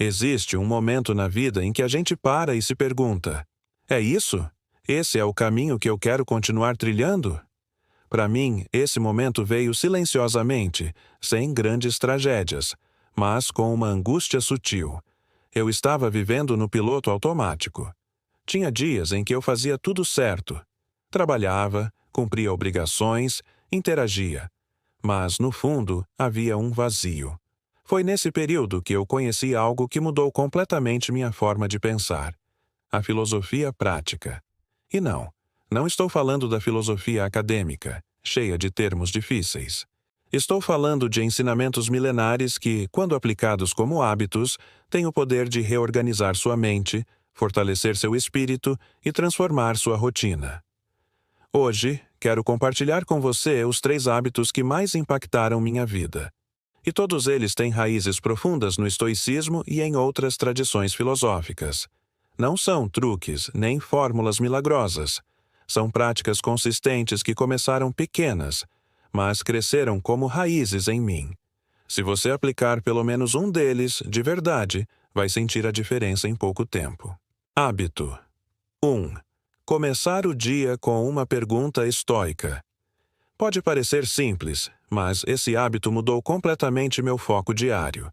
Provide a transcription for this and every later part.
Existe um momento na vida em que a gente para e se pergunta: é isso? Esse é o caminho que eu quero continuar trilhando? Para mim, esse momento veio silenciosamente, sem grandes tragédias, mas com uma angústia sutil. Eu estava vivendo no piloto automático. Tinha dias em que eu fazia tudo certo. Trabalhava, cumpria obrigações, interagia. Mas, no fundo, havia um vazio. Foi nesse período que eu conheci algo que mudou completamente minha forma de pensar: a filosofia prática. E não estou falando da filosofia acadêmica, cheia de termos difíceis. Estou falando de ensinamentos milenares que, quando aplicados como hábitos, têm o poder de reorganizar sua mente, fortalecer seu espírito e transformar sua rotina. Hoje, quero compartilhar com você os 3 hábitos que mais impactaram minha vida. E todos eles têm raízes profundas no estoicismo e em outras tradições filosóficas. Não são truques nem fórmulas milagrosas. São práticas consistentes que começaram pequenas, mas cresceram como raízes em mim. Se você aplicar pelo menos um deles, de verdade, vai sentir a diferença em pouco tempo. Hábito 1. Começar o dia com uma pergunta estoica. Pode parecer simples, mas esse hábito mudou completamente meu foco diário.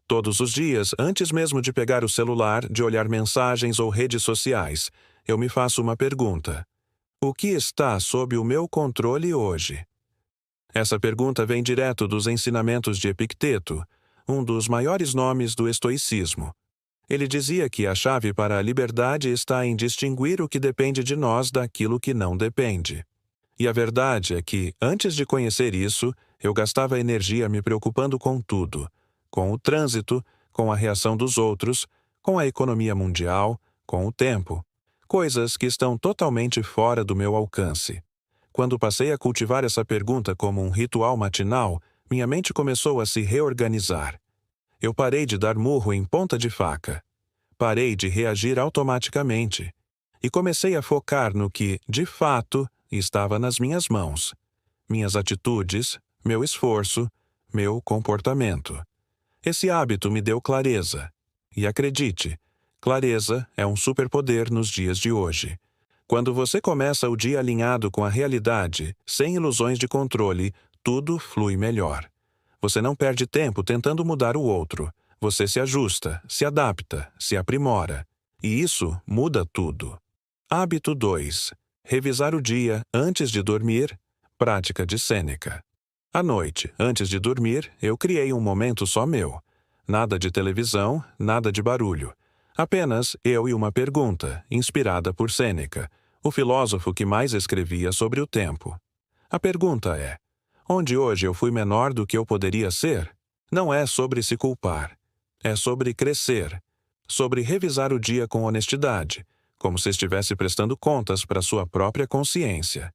Todos os dias, antes mesmo de pegar o celular, de olhar mensagens ou redes sociais, eu me faço uma pergunta: o que está sob o meu controle hoje? Essa pergunta vem direto dos ensinamentos de Epicteto, um dos maiores nomes do estoicismo. Ele dizia que a chave para a liberdade está em distinguir o que depende de nós daquilo que não depende. E a verdade é que, antes de conhecer isso, eu gastava energia me preocupando com tudo: com o trânsito, com a reação dos outros, com a economia mundial, com o tempo. Coisas que estão totalmente fora do meu alcance. Quando passei a cultivar essa pergunta como um ritual matinal, minha mente começou a se reorganizar. Eu parei de dar murro em ponta de faca. Parei de reagir automaticamente. E comecei a focar no que, de fato, estava nas minhas mãos: minhas atitudes, meu esforço, meu comportamento. Esse hábito me deu clareza. E acredite, clareza é um superpoder nos dias de hoje. Quando você começa o dia alinhado com a realidade, sem ilusões de controle, tudo flui melhor. Você não perde tempo tentando mudar o outro. Você se ajusta, se adapta, se aprimora. E isso muda tudo. Hábito 2. Revisar o dia antes de dormir. Prática de Sêneca. À noite, antes de dormir, eu criei um momento só meu. Nada de televisão, nada de barulho. Apenas eu e uma pergunta, inspirada por Sêneca, o filósofo que mais escrevia sobre o tempo. A pergunta é: onde hoje eu fui menor do que eu poderia ser? Não é sobre se culpar. É sobre crescer. Sobre revisar o dia com honestidade, como se estivesse prestando contas para sua própria consciência.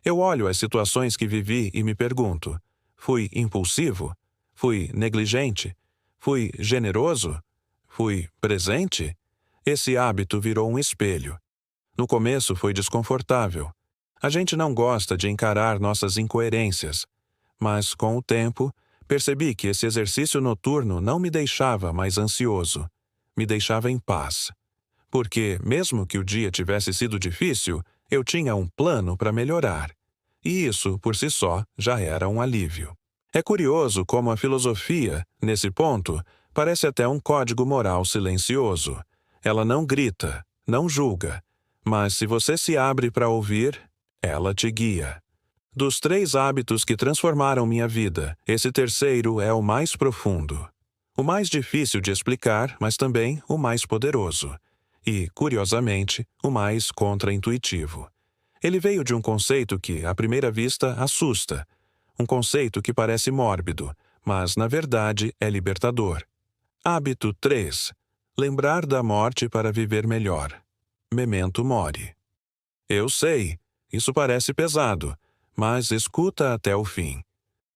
Eu olho as situações que vivi e me pergunto: fui impulsivo? Fui negligente? Fui generoso? Fui presente? Esse hábito virou um espelho. No começo foi desconfortável. A gente não gosta de encarar nossas incoerências. Mas, com o tempo, percebi que esse exercício noturno não me deixava mais ansioso. Me deixava em paz. Porque, mesmo que o dia tivesse sido difícil, eu tinha um plano para melhorar. E isso, por si só, já era um alívio. É curioso como a filosofia, nesse ponto, parece até um código moral silencioso. Ela não grita, não julga, mas se você se abre para ouvir, ela te guia. Dos 3 hábitos que transformaram minha vida, esse terceiro é o mais profundo. O mais difícil de explicar, mas também o mais poderoso. E, curiosamente, o mais contraintuitivo. Ele veio de um conceito que, à primeira vista, assusta. Um conceito que parece mórbido, mas, na verdade, é libertador. Hábito 3. Lembrar da morte para viver melhor. Memento mori. Eu sei, isso parece pesado, mas escuta até o fim.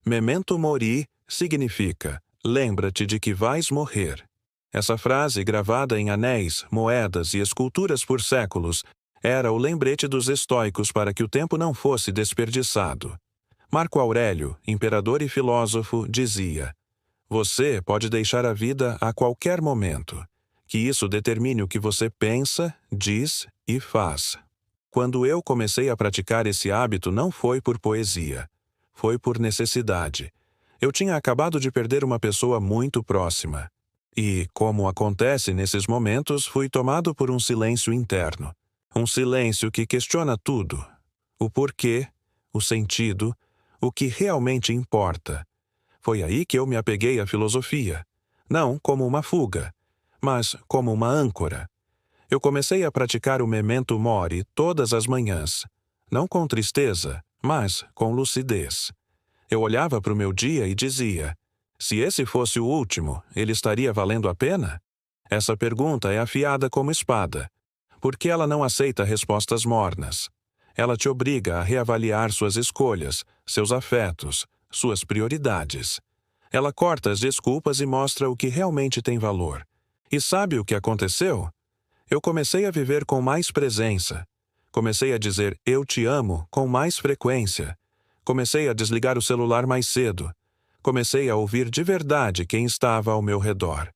Memento mori significa: lembra-te de que vais morrer. Essa frase, gravada em anéis, moedas e esculturas por séculos, era o lembrete dos estoicos para que o tempo não fosse desperdiçado. Marco Aurélio, imperador e filósofo, dizia: Você pode deixar a vida a qualquer momento. Que isso determine o que você pensa, diz e faz. Quando eu comecei a praticar esse hábito, não foi por poesia. Foi por necessidade. Eu tinha acabado de perder uma pessoa muito próxima. E, como acontece nesses momentos, fui tomado por um silêncio interno. Um silêncio que questiona tudo. O porquê, o sentido, o que realmente importa. Foi aí que eu me apeguei à filosofia. Não como uma fuga, mas como uma âncora. Eu comecei a praticar o memento mori todas as manhãs. Não com tristeza, mas com lucidez. Eu olhava para o meu dia e dizia: se esse fosse o último, ele estaria valendo a pena? Essa pergunta é afiada como espada, porque ela não aceita respostas mornas. Ela te obriga a reavaliar suas escolhas, seus afetos, suas prioridades. Ela corta as desculpas e mostra o que realmente tem valor. E sabe o que aconteceu? Eu comecei a viver com mais presença. Comecei a dizer "eu te amo" com mais frequência. Comecei a desligar o celular mais cedo. Comecei a ouvir de verdade quem estava ao meu redor.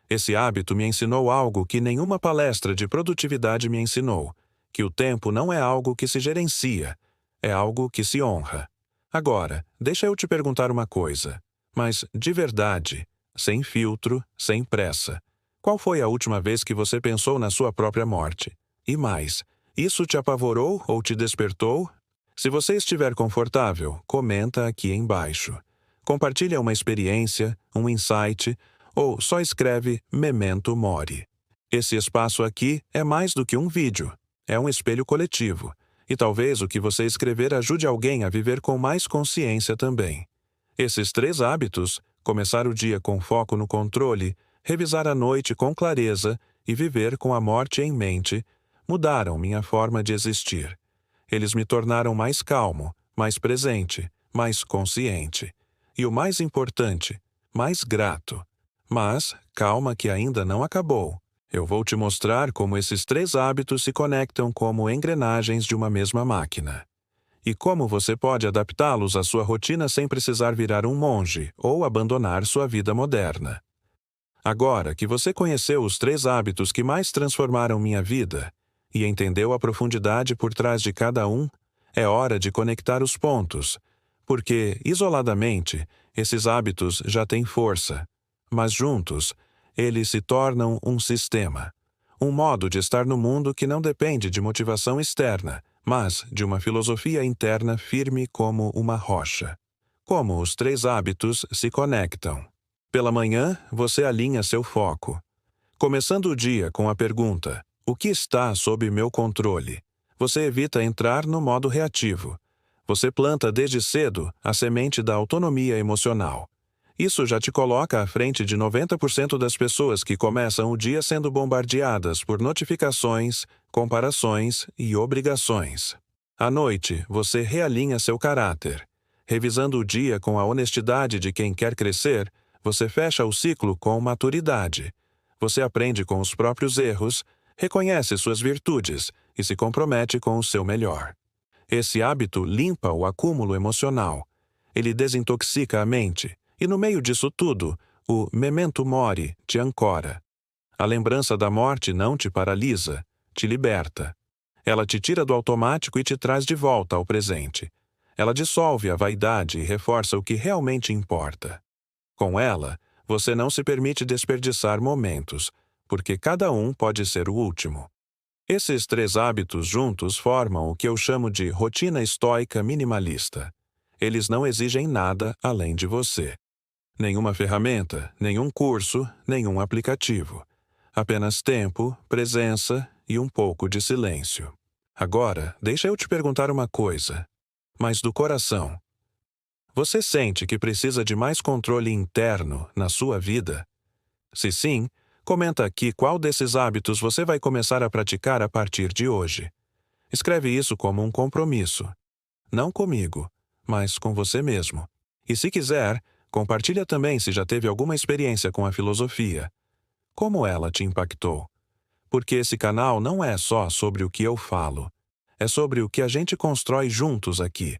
Esse hábito me ensinou algo que nenhuma palestra de produtividade me ensinou: que o tempo não é algo que se gerencia, é algo que se honra. Agora, deixa eu te perguntar uma coisa, mas de verdade, sem filtro, sem pressa. Qual foi a última vez que você pensou na sua própria morte? E mais, isso te apavorou ou te despertou? Se você estiver confortável, comenta aqui embaixo. Compartilha uma experiência, um insight, ou só escreve Memento Mori. Esse espaço aqui é mais do que um vídeo. É um espelho coletivo. E talvez o que você escrever ajude alguém a viver com mais consciência também. Esses 3 hábitos, começar o dia com foco no controle, revisar a noite com clareza e viver com a morte em mente, mudaram minha forma de existir. Eles me tornaram mais calmo, mais presente, mais consciente. E o mais importante, mais grato. Mas, calma que ainda não acabou. Eu vou te mostrar como esses 3 hábitos se conectam como engrenagens de uma mesma máquina. E como você pode adaptá-los à sua rotina sem precisar virar um monge ou abandonar sua vida moderna. Agora que você conheceu os 3 hábitos que mais transformaram minha vida e entendeu a profundidade por trás de cada um, é hora de conectar os pontos, porque, isoladamente, esses hábitos já têm força, mas juntos, eles se tornam um sistema, um modo de estar no mundo que não depende de motivação externa, mas de uma filosofia interna firme como uma rocha. Como os 3 hábitos se conectam? Pela manhã, você alinha seu foco. Começando o dia com a pergunta: o que está sob meu controle? Você evita entrar no modo reativo. Você planta desde cedo a semente da autonomia emocional. Isso já te coloca à frente de 90% das pessoas que começam o dia sendo bombardeadas por notificações, comparações e obrigações. À noite, você realinha seu caráter. Revisando o dia com a honestidade de quem quer crescer, você fecha o ciclo com maturidade. Você aprende com os próprios erros, reconhece suas virtudes e se compromete com o seu melhor. Esse hábito limpa o acúmulo emocional. Ele desintoxica a mente. E no meio disso tudo, o Memento Mori te ancora. A lembrança da morte não te paralisa, te liberta. Ela te tira do automático e te traz de volta ao presente. Ela dissolve a vaidade e reforça o que realmente importa. Com ela, você não se permite desperdiçar momentos, porque cada um pode ser o último. Esses 3 hábitos juntos formam o que eu chamo de rotina estoica minimalista. Eles não exigem nada além de você. Nenhuma ferramenta, nenhum curso, nenhum aplicativo. Apenas tempo, presença e um pouco de silêncio. Agora, deixa eu te perguntar uma coisa. Mas do coração. Você sente que precisa de mais controle interno na sua vida? Se sim, comenta aqui qual desses hábitos você vai começar a praticar a partir de hoje. Escreve isso como um compromisso. Não comigo, mas com você mesmo. E se quiser, compartilha também se já teve alguma experiência com a filosofia. Como ela te impactou? Porque esse canal não é só sobre o que eu falo. É sobre o que a gente constrói juntos aqui.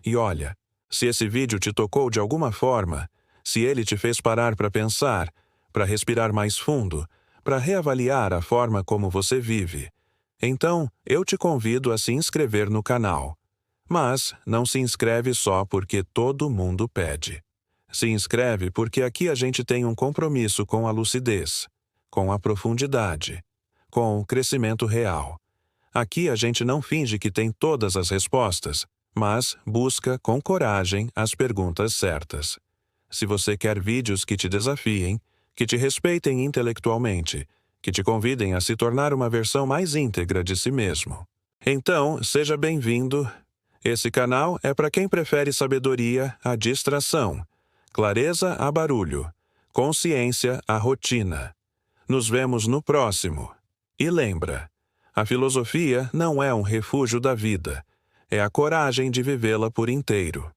E olha, se esse vídeo te tocou de alguma forma, Se ele te fez parar para pensar, para respirar mais fundo, para reavaliar a forma como você vive, então eu te convido a se inscrever no canal. Mas não se inscreve só porque todo mundo pede. Se inscreve porque aqui a gente tem um compromisso com a lucidez, com a profundidade, com o crescimento real. Aqui a gente não finge que tem todas as respostas, mas busca com coragem as perguntas certas. Se você quer vídeos que te desafiem, que te respeitem intelectualmente, que te convidem a se tornar uma versão mais íntegra de si mesmo, então seja bem-vindo. Esse canal é para quem prefere sabedoria à distração, clareza a barulho, consciência à rotina. Nos vemos no próximo. E lembra, a filosofia não é um refúgio da vida, é a coragem de vivê-la por inteiro.